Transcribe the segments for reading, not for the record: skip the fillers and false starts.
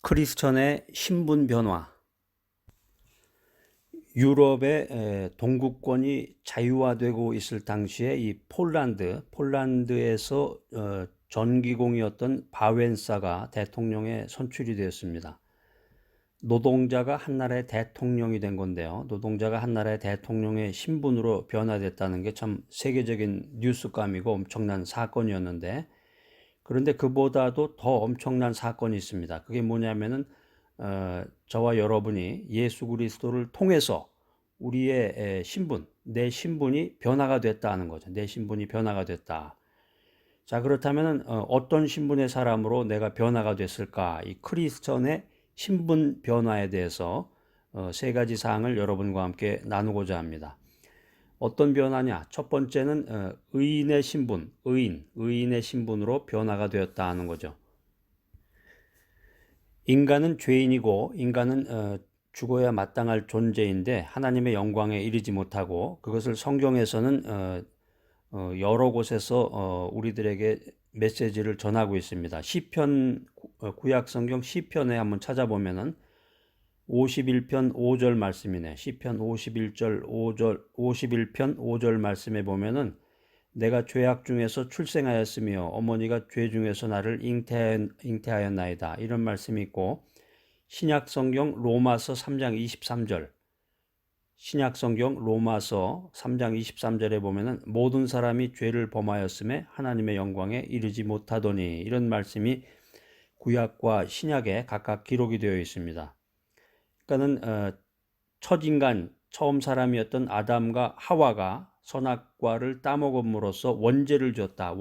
크리스천의 신분 변화. 유럽의 동구권이 자유화되고 있을 당시에 이 폴란드에서 전기공이었던 바웬사가 대통령에 선출이 되었습니다. 노동자가 한 나라의 대통령이 된 건데요. 노동자가 한 나라의 대통령의 신분으로 변화됐다는 게 참 세계적인 뉴스감이고 엄청난 사건이었는데, 그런데 그보다도 더 엄청난 사건이 있습니다. 그게 뭐냐면은 저와 여러분이 예수 그리스도를 통해서 우리의 신분, 내 신분이 변화가 됐다는 거죠. 내 신분이 변화가 됐다. 자, 그렇다면은 어떤 신분의 사람으로 내가 변화가 됐을까? 이 크리스천의 신분 변화에 대해서 세 가지 사항을 여러분과 함께 나누고자 합니다. 어떤 변화냐? 첫 번째는 의인의 신분, 의인의 신분으로 변화가 되었다 하는 거죠. 인간은 죄인이고 인간은 죽어야 마땅할 존재인데 하나님의 영광에 이르지 못하고, 그것을 성경에서는 여러 곳에서 우리들에게 메시지를 전하고 있습니다. 시편, 구약 성경 시편에 한번 찾아보면은 51편 5절 말씀이네. 시편 51편 5절 말씀에 보면은 내가 죄악 중에서 출생하였으며 어머니가 죄 중에서 나를 잉태하였나이다. 이런 말씀이 있고, 신약 성경 로마서 3장 23절, 신약 성경 로마서 3장 23절에 보면은 모든 사람이 죄를 범하였음에 하나님의 영광에 이르지 못하더니, 이런 말씀이 구약과 신약에 각각 기록이 되어 있습니다. 그러니까는 첫 인간, 처음 사람이었던 아담과 하와가 선악과를 따먹음으로써 원죄를 지었다.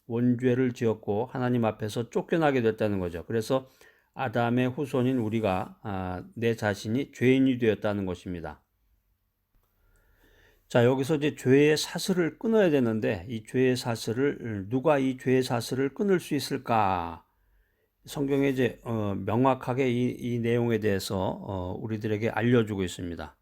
원죄를 지었고 하나님 앞에서 쫓겨나게 됐다는 거죠. 그래서 아담의 후손인 우리가 내 자신이 죄인이 되었다는 것입니다. 자, 여기서 이제 죄의 사슬을 끊어야 되는데, 이 죄의 사슬을 누가 이 죄의 사슬을 끊을 수 있을까? 성경에 이제 명확하게 이 내용에 대해서 우리들에게 알려주고 있습니다.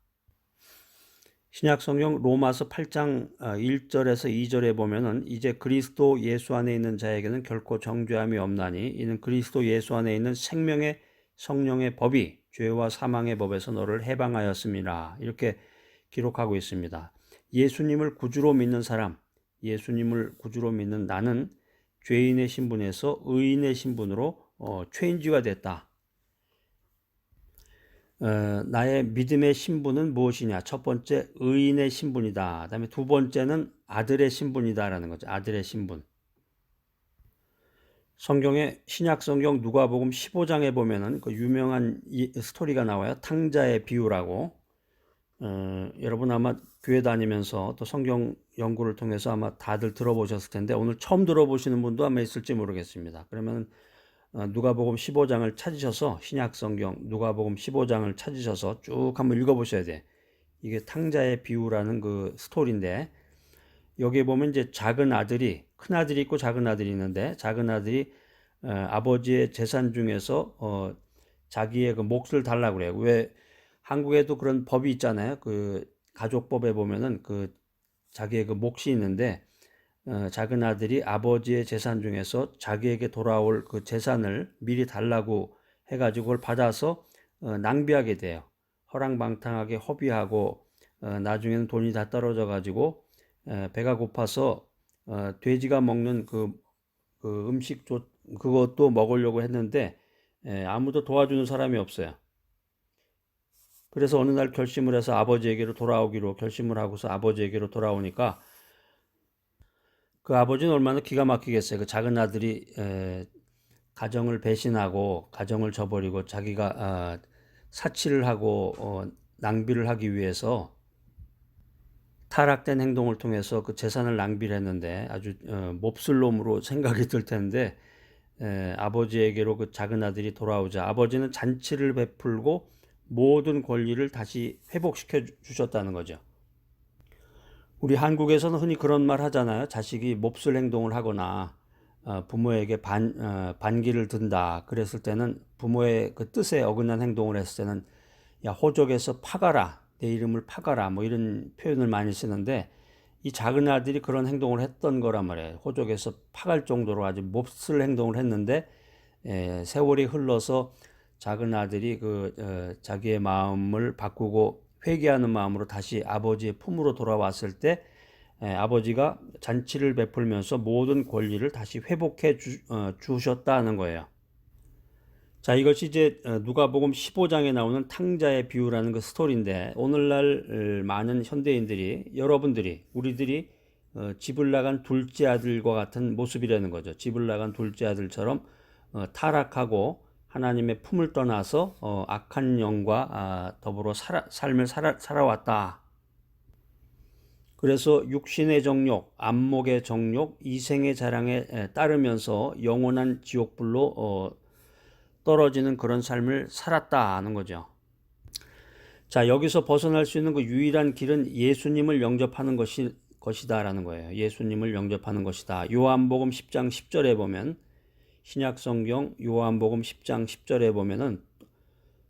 신약 성경 로마서 8장 1절에서 2절에 보면은 이제 그리스도 예수 안에 있는 자에게는 결코 정죄함이 없나니 이는 그리스도 예수 안에 있는 생명의 성령의 법이 죄와 사망의 법에서 너를 해방하였습니다. 이렇게 기록하고 있습니다. 예수님을 구주로 믿는 사람, 예수님을 구주로 믿는 나는 죄인의 신분에서 의인의 신분으로 체인지가 됐다. 나의 믿음의 신분은 무엇이냐? 첫 번째, 의인의 신분이다. 그다음에 두 번째는 아들의 신분이다라는 거죠. 아들의 신분. 성경의 신약 성경 누가복음 15장에 보면은 그 유명한 스토리가 나와요. 탕자의 비유라고. 여러분 아마 교회 다니면서 또 성경 연구를 통해서 아마 다들 들어보셨을 텐데, 오늘 처음 들어보시는 분도 아마 있을지 모르겠습니다. 그러면 누가복음 15장을 찾으셔서, 신약 성경 누가복음 15장을 찾으셔서 쭉 한번 읽어보셔야 돼. 이게 탕자의 비유라는 그 스토리인데, 여기에 보면 이제 작은 아들이, 큰 아들이 있고 작은 아들이 있는데, 작은 아들이 아버지의 재산 중에서 자기의 그 몫을 달라고 그래요. 왜 한국에도 그런 법이 있잖아요. 그 가족법에 보면은 그 자기의 그 몫이 있는데, 작은 아들이 아버지의 재산 중에서 자기에게 돌아올 그 재산을 미리 달라고 해가지고 그걸 받아서 낭비하게 돼요. 허랑방탕하게 허비하고 나중에는 돈이 다 떨어져 가지고 배가 고파서 돼지가 먹는 그 음식 그것도 먹으려고 했는데 아무도 도와주는 사람이 없어요. 그래서 어느 날 결심을 해서 아버지에게로 돌아오기로 결심을 하고서 아버지에게로 돌아오니까, 그 아버지는 얼마나 기가 막히겠어요. 그 작은 아들이 가정을 배신하고 가정을 저버리고 자기가 사치를 하고 낭비를 하기 위해서 타락된 행동을 통해서 그 재산을 낭비를 했는데 아주 몹쓸 놈으로 생각이 들 텐데, 아버지에게로 그 작은 아들이 돌아오자 아버지는 잔치를 베풀고 모든 권리를 다시 회복시켜 주셨다는 거죠. 우리 한국에서는 흔히 그런 말 하잖아요. 자식이 몹쓸 행동을 하거나 부모에게 반기를 든다. 그랬을 때는, 부모의 그 뜻에 어긋난 행동을 했을 때는 야, 호적에서 파가라. 내 이름을 파가라. 뭐 이런 표현을 많이 쓰는데, 이 작은 아들이 그런 행동을 했던 거란 말이에요. 호적에서 파갈 정도로 아주 몹쓸 행동을 했는데 세월이 흘러서 작은 아들이 자기의 마음을 바꾸고 회개하는 마음으로 다시 아버지의 품으로 돌아왔을 때 아버지가 잔치를 베풀면서 모든 권리를 다시 회복해 주셨다는 거예요. 자, 이것이 이제 누가복음 15장에 나오는 탕자의 비유라는 그 스토리인데, 오늘날 많은 현대인들이, 여러분들이, 우리들이 집을 나간 둘째 아들과 같은 모습이라는 거죠. 집을 나간 둘째 아들처럼 타락하고 하나님의 품을 떠나서 악한 영과 더불어 삶을 살아왔다. 그래서 육신의 정욕, 안목의 정욕, 이생의 자랑에 따르면서 영원한 지옥불로 떨어지는 그런 삶을 살았다는 거죠. 자, 여기서 벗어날 수 있는 그 유일한 길은 예수님을 영접하는 것이다라는 거예요. 예수님을 영접하는 것이다. 요한복음 10장 10절에 보면, 신약성경 요한복음 10장 10절에 보면은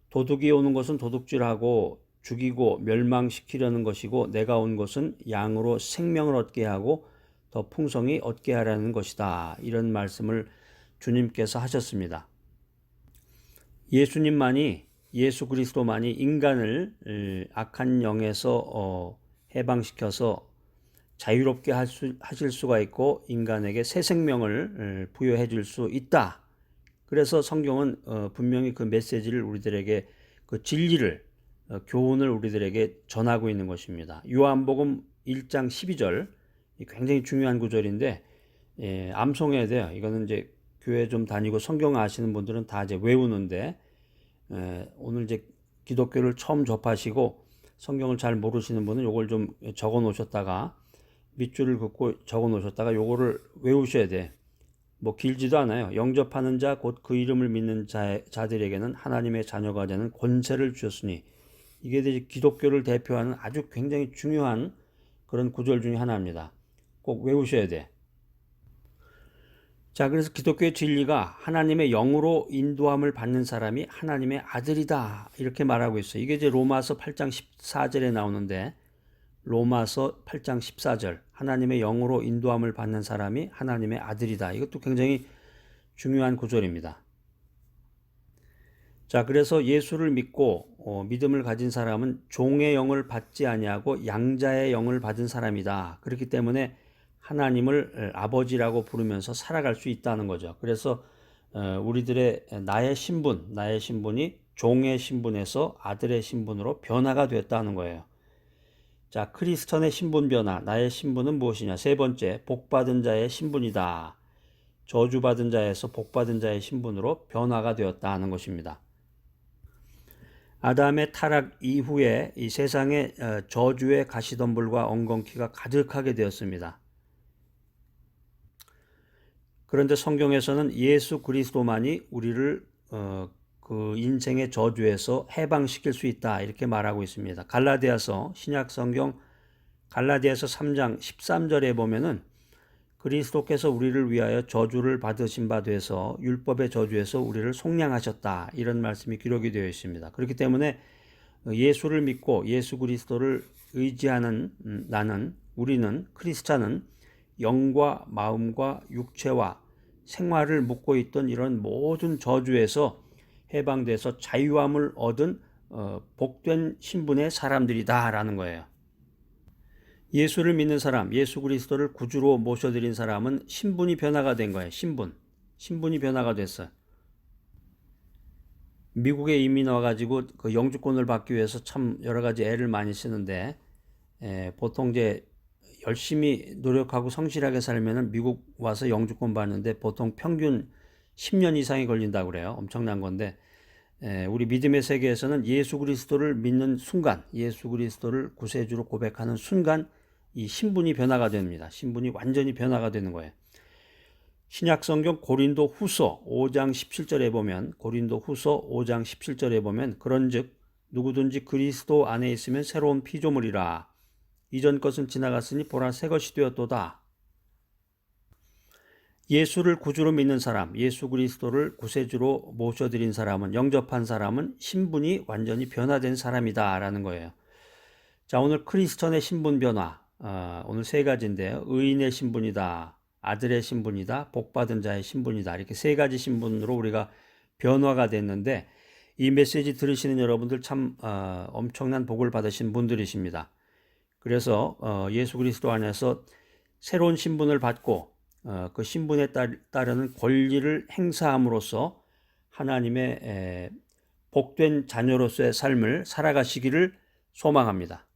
도둑이 오는 것은 도둑질하고 죽이고 멸망시키려는 것이고 내가 온 것은 양으로 생명을 얻게 하고 더 풍성히 얻게 하라는 것이다. 이런 말씀을 주님께서 하셨습니다. 예수님만이, 예수 그리스도만이 인간을 악한 영에서 해방시켜서 자유롭게 하실 수가 있고 인간에게 새 생명을 부여해 줄 수 있다. 그래서 성경은 분명히 그 메시지를 우리들에게, 그 진리를, 교훈을 우리들에게 전하고 있는 것입니다. 요한복음 1장 12절, 굉장히 중요한 구절인데 암송해야 돼요. 이거는 이제 교회 좀 다니고 성경 아시는 분들은 다 이제 외우는데, 오늘 이제 기독교를 처음 접하시고 성경을 잘 모르시는 분은 요걸 좀 적어 놓으셨다가 밑줄을 긋고 적어 놓으셨다가 요거를 외우셔야 돼. 뭐 길지도 않아요. 영접하는 자 곧 그 이름을 믿는 자들에게는 하나님의 자녀가 되는 권세를 주셨으니, 이게 이제 기독교를 대표하는 아주 굉장히 중요한 그런 구절 중에 하나입니다. 꼭 외우셔야 돼. 자, 그래서 기독교의 진리가 하나님의 영으로 인도함을 받는 사람이 하나님의 아들이다, 이렇게 말하고 있어요. 이게 이제 로마서 8장 14절에 나오는데, 로마서 8장 14절, 하나님의 영으로 인도함을 받는 사람이 하나님의 아들이다. 이것도 굉장히 중요한 구절입니다. 자, 그래서 예수를 믿고 믿음을 가진 사람은 종의 영을 받지 아니하고 양자의 영을 받은 사람이다. 그렇기 때문에 하나님을 아버지라고 부르면서 살아갈 수 있다는 거죠. 그래서 우리들의 나의 신분이 종의 신분에서 아들의 신분으로 변화가 됐다는 거예요. 자, 크리스천의 신분 변화, 나의 신분은 무엇이냐? 세 번째, 복받은 자의 신분이다. 저주받은 자에서 복받은 자의 신분으로 변화가 되었다 하는 것입니다. 아담의 타락 이후에 이 세상에 저주의 가시덤불과 엉겅퀴가 가득하게 되었습니다. 그런데 성경에서는 예수 그리스도만이 우리를 그 인생의 저주에서 해방시킬 수 있다, 이렇게 말하고 있습니다. 갈라디아서, 신약 성경 갈라디아서 3장 13절에 보면은 그리스도께서 우리를 위하여 저주를 받으신 바 돼서 율법의 저주에서 우리를 속량하셨다, 이런 말씀이 기록이 되어 있습니다. 그렇기 때문에 예수를 믿고 예수 그리스도를 의지하는 우리는, 크리스찬은 영과 마음과 육체와 생활을 묶고 있던 이런 모든 저주에서 해방돼서 자유함을 얻은 복된 신분의 사람들이다라는 거예요. 예수를 믿는 사람, 예수 그리스도를 구주로 모셔드린 사람은 신분이 변화가 된 거예요. 신분이 변화가 됐어요. 미국에 이민 와가지고 그 영주권을 받기 위해서 참 여러 가지 애를 많이 쓰는데, 보통 이제 열심히 노력하고 성실하게 살면은 미국 와서 영주권 받는데 보통 평균 10년 이상이 걸린다고 그래요. 엄청난 건데, 우리 믿음의 세계에서는 예수 그리스도를 믿는 순간, 예수 그리스도를 구세주로 고백하는 순간 이 신분이 변화가 됩니다. 신분이 완전히 변화가 되는 거예요. 신약성경 고린도 후서 5장 17절에 보면, 고린도 후서 5장 17절에 보면, 그런즉 누구든지 그리스도 안에 있으면 새로운 피조물이라. 이전 것은 지나갔으니 보라 새 것이 되었도다. 예수를 구주로 믿는 사람, 예수 그리스도를 구세주로 모셔드린 사람은, 영접한 사람은 신분이 완전히 변화된 사람이다 라는 거예요. 자, 오늘 크리스천의 신분 변화, 오늘 세 가지인데요. 의인의 신분이다. 아들의 신분이다, 복받은 자의 신분이다. 이렇게 세 가지 신분으로 우리가 변화가 됐는데 이 메시지 들으시는 여러분들 참 엄청난 복을 받으신 분들이십니다. 그래서 예수 그리스도 안에서 새로운 신분을 받고 그 신분에 따르는 권리를 행사함으로써 하나님의 복된 자녀로서의 삶을 살아가시기를 소망합니다.